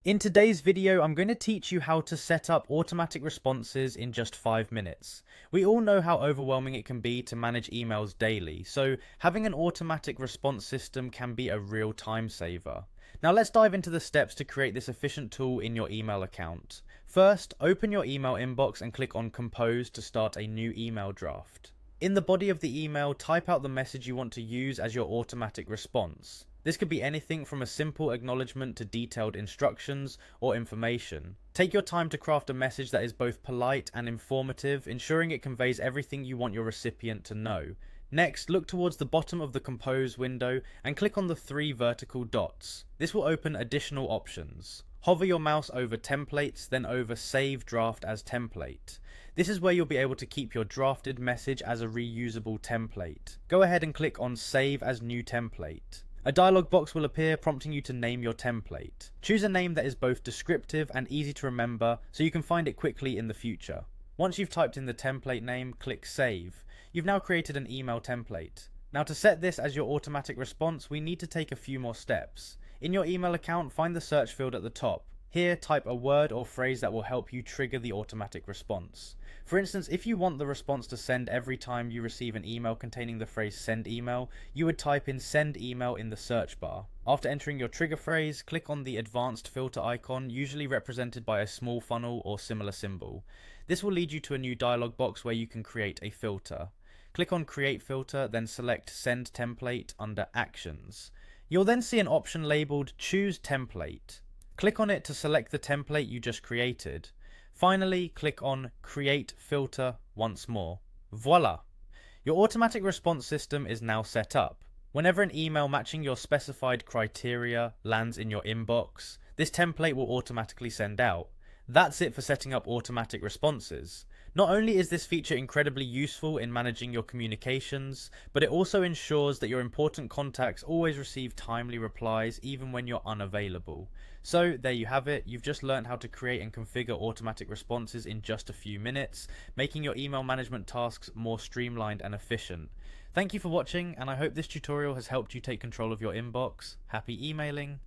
In today's video, I'm going to teach you how to set up automatic responses in just 5 minutes. We all know how overwhelming it can be to manage emails daily, so having an automatic response system can be a real time saver. Now let's dive into the steps to create this efficient tool in your email account. First, open your email inbox and click on Compose to start a new email draft. In the body of the email, type out the message you want to use as your automatic response. This could be anything from a simple acknowledgement to detailed instructions or information. Take your time to craft a message that is both polite and informative, ensuring it conveys everything you want your recipient to know. Next, look towards the bottom of the Compose window and click on the 3 vertical dots. This will open additional options. Hover your mouse over Templates, then over Save Draft as Template. This is where you'll be able to keep your drafted message as a reusable template. Go ahead and click on Save as New Template. A dialog box will appear prompting you to name your template. Choose a name that is both descriptive and easy to remember so you can find it quickly in the future. Once you've typed in the template name, click Save. You've now created an email template. Now to set this as your automatic response, we need to take a few more steps. In your email account, find the search field at the top. Here, type a word or phrase that will help you trigger the automatic response. For instance, if you want the response to send every time you receive an email containing the phrase send email, you would type in send email in the search bar. After entering your trigger phrase, click on the advanced filter icon, usually represented by a small funnel or similar symbol. This will lead you to a new dialog box where you can create a filter. Click on create filter, then select send template under actions. You'll then see an option labeled choose template. Click on it to select the template you just created. Finally, click on Create Filter once more. Voila! Your automatic response system is now set up. Whenever an email matching your specified criteria lands in your inbox, this template will automatically send out. That's it for setting up automatic responses. Not only is this feature incredibly useful in managing your communications, but it also ensures that your important contacts always receive timely replies even when you're unavailable. So there you have it, you've just learned how to create and configure automatic responses in just a few minutes, making your email management tasks more streamlined and efficient. Thank you for watching, and I hope this tutorial has helped you take control of your inbox. Happy emailing!